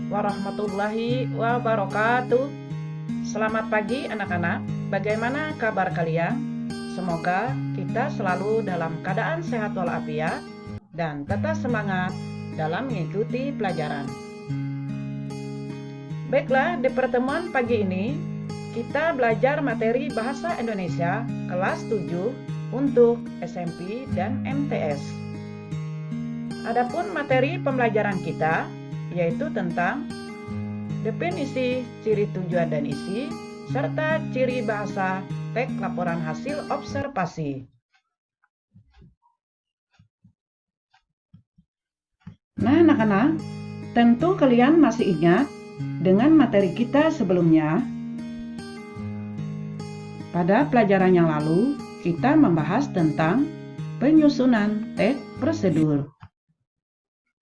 warahmatullahi wabarakatuh. Selamat pagi anak-anak, bagaimana kabar kalian? Semoga kita selalu dalam keadaan sehat walafiat dan tetap semangat dalam mengikuti pelajaran. Baiklah, di pertemuan pagi ini kita belajar materi Bahasa Indonesia kelas 7 untuk SMP dan MTS. Adapun materi pembelajaran kita yaitu tentang definisi, ciri tujuan dan isi, serta ciri bahasa, teks laporan hasil observasi. Nah, anak-anak, tentu kalian masih ingat dengan materi kita sebelumnya. Pada pelajaran yang lalu, kita membahas tentang penyusunan teks prosedur.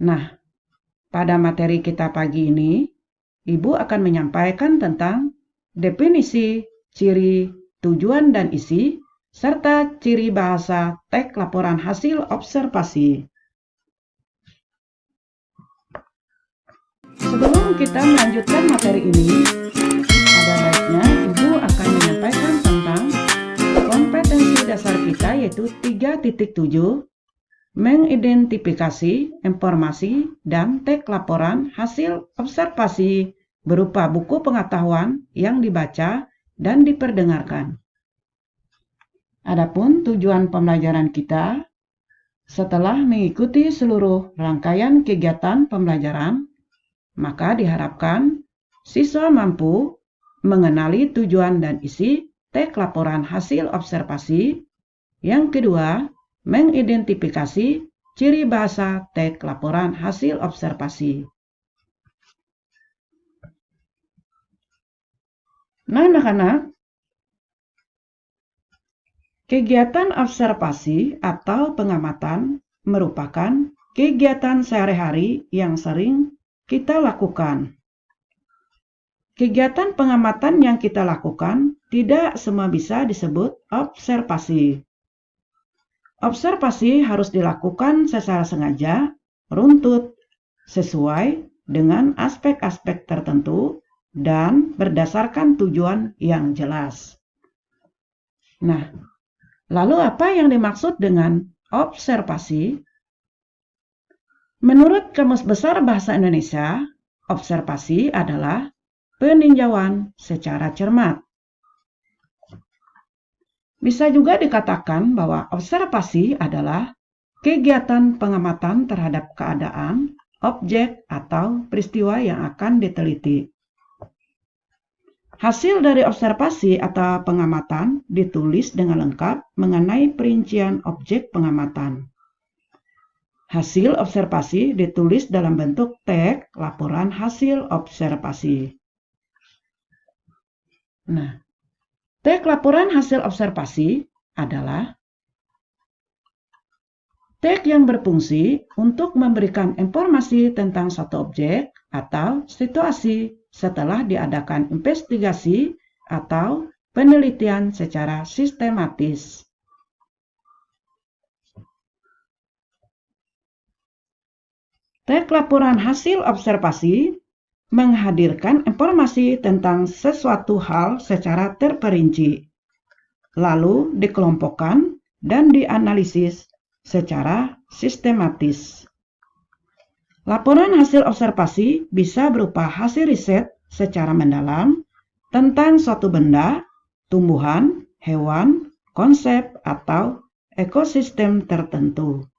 Nah, pada materi kita pagi ini, Ibu akan menyampaikan tentang definisi, ciri, tujuan dan isi, serta ciri bahasa teks laporan hasil observasi. Sebelum kita melanjutkan materi ini, ada baiknya Ibu akan menyampaikan tentang kompetensi dasar kita yaitu 3.7, mengidentifikasi informasi dan teks laporan hasil observasi berupa buku pengetahuan yang dibaca dan diperdengarkan. Adapun tujuan pembelajaran kita, setelah mengikuti seluruh rangkaian kegiatan pembelajaran, maka diharapkan siswa mampu mengenali tujuan dan isi teks laporan hasil observasi. Yang kedua, mengidentifikasi ciri bahasa teks laporan hasil observasi. Nah, anak-anak, kegiatan observasi atau pengamatan merupakan kegiatan sehari-hari yang sering kita lakukan. Kegiatan pengamatan yang kita lakukan tidak semua bisa disebut observasi. Observasi harus dilakukan secara sengaja, runtut, sesuai dengan aspek-aspek tertentu, dan berdasarkan tujuan yang jelas. Nah, lalu apa yang dimaksud dengan observasi? Menurut Kamus Besar Bahasa Indonesia, observasi adalah peninjauan secara cermat. Bisa juga dikatakan bahwa observasi adalah kegiatan pengamatan terhadap keadaan, objek, atau peristiwa yang akan diteliti. Hasil dari observasi atau pengamatan ditulis dengan lengkap mengenai perincian objek pengamatan. Hasil observasi ditulis dalam bentuk teks laporan hasil observasi. Nah, teks laporan hasil observasi adalah teks yang berfungsi untuk memberikan informasi tentang satu objek atau situasi setelah diadakan investigasi atau penelitian secara sistematis. Teks laporan hasil observasi menghadirkan informasi tentang sesuatu hal secara terperinci, lalu dikelompokkan dan dianalisis secara sistematis. Laporan hasil observasi bisa berupa hasil riset secara mendalam tentang suatu benda, tumbuhan, hewan, konsep, atau ekosistem tertentu.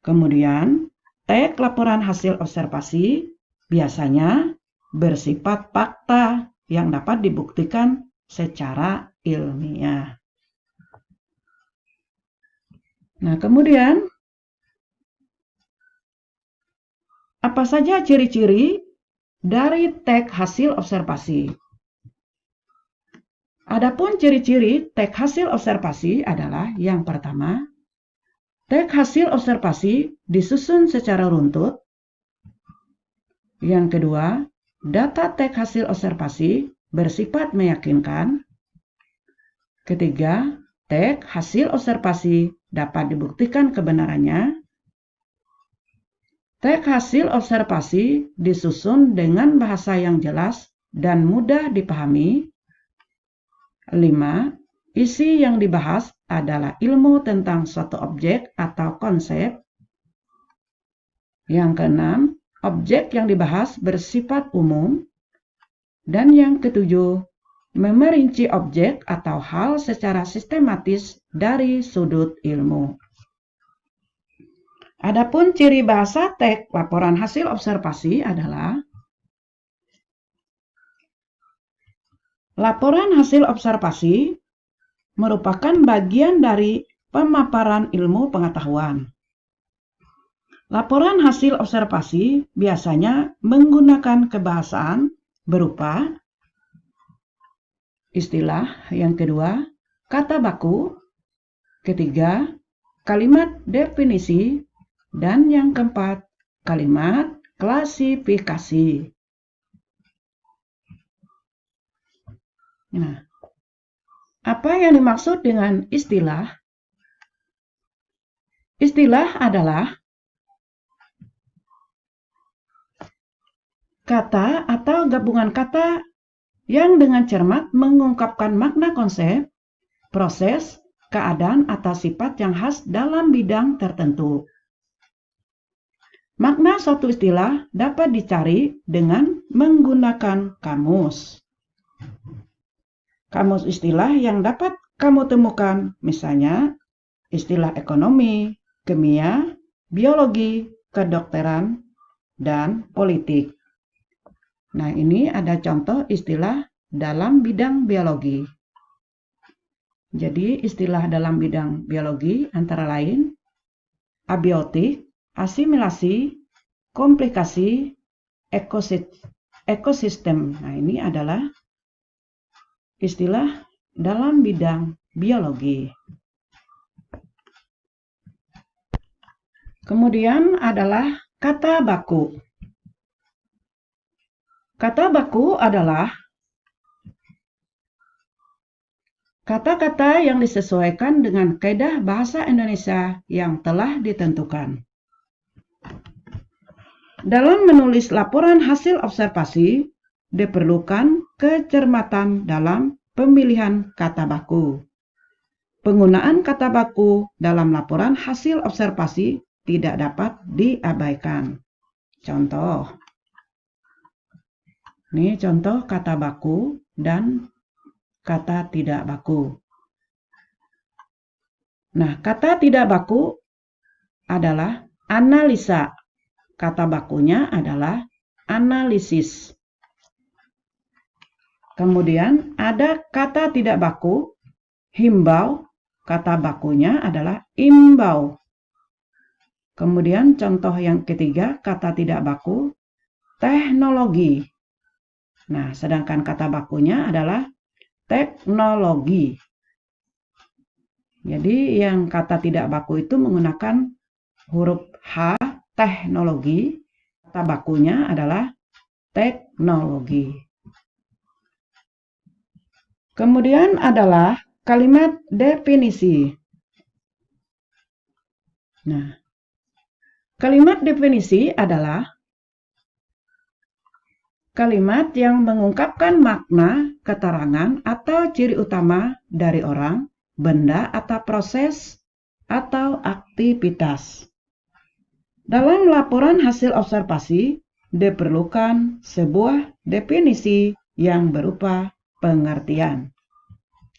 Kemudian, teks laporan hasil observasi biasanya bersifat fakta yang dapat dibuktikan secara ilmiah. Nah, kemudian, apa saja ciri-ciri dari teks hasil observasi? Adapun ciri-ciri teks hasil observasi adalah yang pertama, teks hasil observasi disusun secara runtut. Yang kedua, data teks hasil observasi bersifat meyakinkan. Ketiga, teks hasil observasi dapat dibuktikan kebenarannya. Teks hasil observasi disusun dengan bahasa yang jelas dan mudah dipahami. 5. Isi yang dibahas adalah ilmu tentang suatu objek atau konsep. Yang keenam, objek yang dibahas bersifat umum. Dan yang ketujuh, memerinci objek atau hal secara sistematis dari sudut ilmu. Adapun ciri bahasa teks laporan hasil observasi adalah laporan hasil observasi merupakan bagian dari pemaparan ilmu pengetahuan. Laporan hasil observasi biasanya menggunakan kebahasaan berupa istilah, yang kedua, kata baku, ketiga, kalimat definisi, dan yang keempat, kalimat klasifikasi. Nah, apa yang dimaksud dengan istilah? Istilah adalah kata atau gabungan kata yang dengan cermat mengungkapkan makna konsep, proses, keadaan atau sifat yang khas dalam bidang tertentu. Makna suatu istilah dapat dicari dengan menggunakan kamus. Kamus istilah yang dapat kamu temukan misalnya istilah ekonomi, kimia, biologi, kedokteran, dan politik. Nah, ini ada contoh istilah dalam bidang biologi. Jadi, istilah dalam bidang biologi antara lain abiotik, asimilasi, komplikasi, ekosistem. Nah, ini adalah istilah dalam bidang biologi. Kemudian adalah kata baku. Kata baku adalah kata-kata yang disesuaikan dengan kaidah bahasa Indonesia yang telah ditentukan. Dalam menulis laporan hasil observasi, diperlukan kecermatan dalam pemilihan kata baku. Penggunaan kata baku dalam laporan hasil observasi tidak dapat diabaikan. Contoh. Ini contoh kata baku dan kata tidak baku. Nah, kata tidak baku adalah analisa. Kata bakunya adalah analisis. Kemudian ada kata tidak baku, himbau. Kata bakunya adalah imbau. Kemudian contoh yang ketiga, kata tidak baku, teknologi. Nah, sedangkan kata bakunya adalah teknologi. Jadi yang kata tidak baku itu menggunakan huruf H, teknologi. Kata bakunya adalah teknologi. Kemudian adalah kalimat definisi. Nah, kalimat definisi adalah kalimat yang mengungkapkan makna, keterangan, atau ciri utama dari orang, benda, atau proses, atau aktivitas. Dalam laporan hasil observasi, diperlukan sebuah definisi yang berupa pengertian.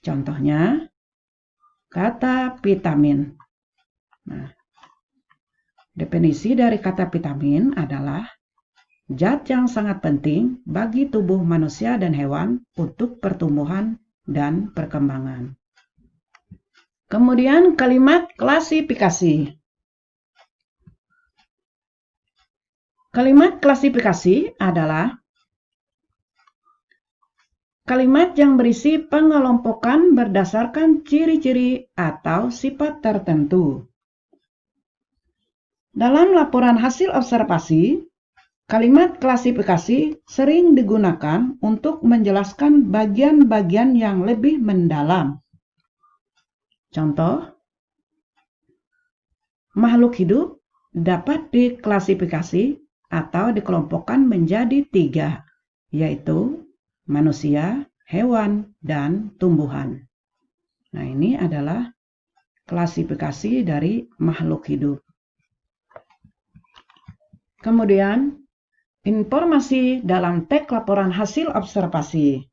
Contohnya, kata vitamin. Nah, definisi dari kata vitamin adalah zat yang sangat penting bagi tubuh manusia dan hewan untuk pertumbuhan dan perkembangan. Kemudian kalimat klasifikasi. Kalimat klasifikasi adalah kalimat yang berisi pengelompokan berdasarkan ciri-ciri atau sifat tertentu. Dalam laporan hasil observasi, kalimat klasifikasi sering digunakan untuk menjelaskan bagian-bagian yang lebih mendalam. Contoh, makhluk hidup dapat diklasifikasi atau dikelompokkan menjadi 3, yaitu manusia, hewan, dan tumbuhan. Nah, ini adalah klasifikasi dari makhluk hidup. Kemudian, informasi dalam teks laporan hasil observasi.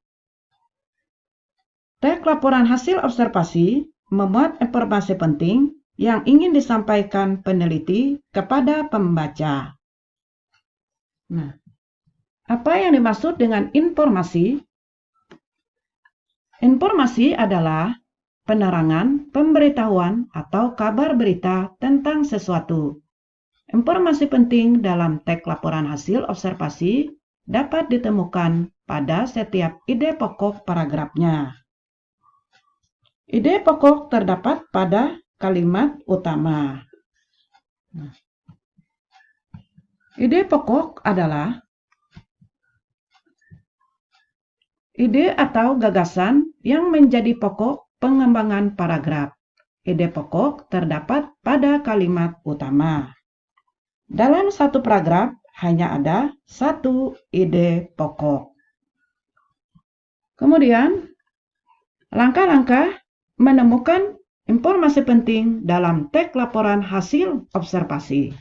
Teks laporan hasil observasi memuat informasi penting yang ingin disampaikan peneliti kepada pembaca. Nah, apa yang dimaksud dengan informasi? Informasi adalah penerangan, pemberitahuan, atau kabar berita tentang sesuatu. Informasi penting dalam teks laporan hasil observasi dapat ditemukan pada setiap ide pokok paragrafnya. Ide pokok terdapat pada kalimat utama. Ide pokok adalah ide atau gagasan yang menjadi pokok pengembangan paragraf. Ide pokok terdapat pada kalimat utama. Dalam satu paragraf hanya ada satu ide pokok. Kemudian, langkah-langkah menemukan informasi penting dalam teks laporan hasil observasi.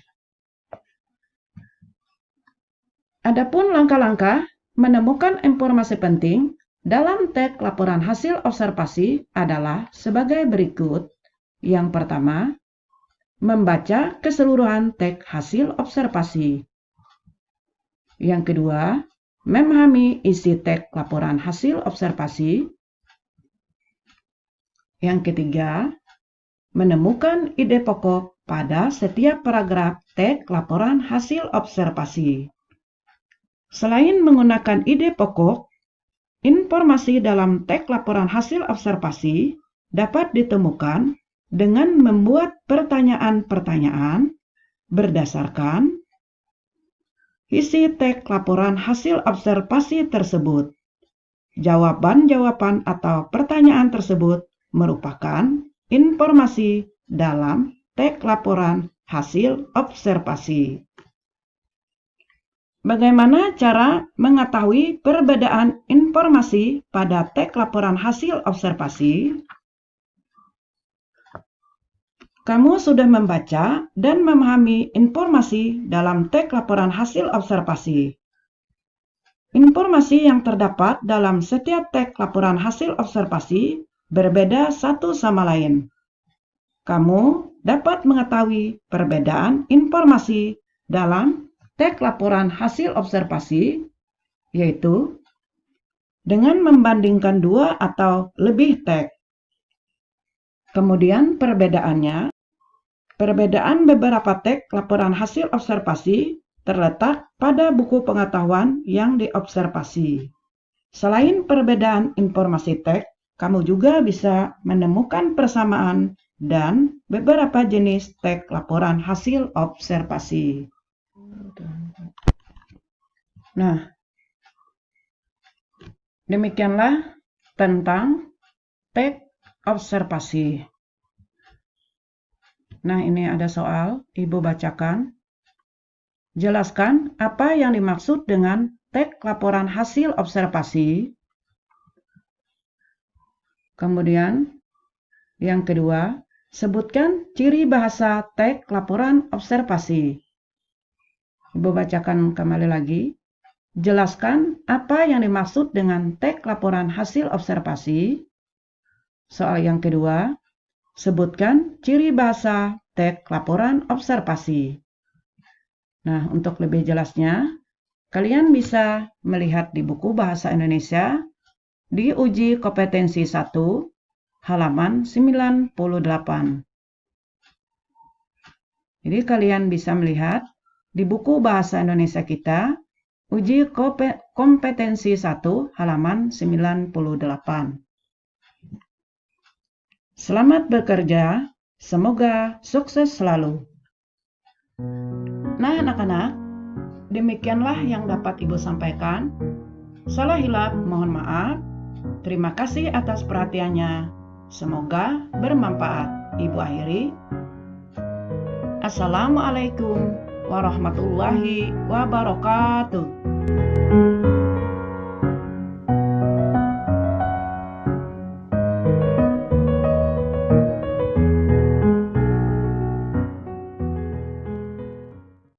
Adapun langkah-langkah menemukan informasi penting dalam teks laporan hasil observasi adalah sebagai berikut. Yang pertama, membaca keseluruhan teks hasil observasi. Yang kedua, memahami isi teks laporan hasil observasi. Yang ketiga, menemukan ide pokok pada setiap paragraf teks laporan hasil observasi. Selain menggunakan ide pokok, informasi dalam teks laporan hasil observasi dapat ditemukan dengan membuat pertanyaan-pertanyaan berdasarkan isi teks laporan hasil observasi tersebut. Jawaban-jawaban atau pertanyaan tersebut merupakan informasi dalam teks laporan hasil observasi. Bagaimana cara mengetahui perbedaan informasi pada teks laporan hasil observasi? Kamu sudah membaca dan memahami informasi dalam teks laporan hasil observasi. Informasi yang terdapat dalam setiap teks laporan hasil observasi berbeda satu sama lain. Kamu dapat mengetahui perbedaan informasi dalam teks laporan hasil observasi, yaitu dengan membandingkan 2 atau lebih teks. Kemudian perbedaan beberapa teks laporan hasil observasi terletak pada buku pengetahuan yang diobservasi. Selain perbedaan informasi teks, kamu juga bisa menemukan persamaan dan beberapa jenis teks laporan hasil observasi. Nah, demikianlah tentang teks observasi. Nah, ini ada soal, Ibu bacakan. Jelaskan apa yang dimaksud dengan teks laporan hasil observasi. Kemudian, yang kedua, sebutkan ciri bahasa teks laporan observasi. Ibu bacakan kembali lagi. Jelaskan apa yang dimaksud dengan teks laporan hasil observasi. Soal yang kedua, sebutkan ciri bahasa teks laporan observasi. Nah, untuk lebih jelasnya, kalian bisa melihat di buku Bahasa Indonesia di uji kompetensi 1, halaman 98. Jadi kalian bisa melihat di buku Bahasa Indonesia kita, uji kompetensi 1, halaman 98. Selamat bekerja, semoga sukses selalu. Nah, anak-anak, demikianlah yang dapat Ibu sampaikan. Salah hilap, mohon maaf. Terima kasih atas perhatiannya. Semoga bermanfaat. Ibu akhiri. Assalamualaikum warahmatullahi wabarakatuh.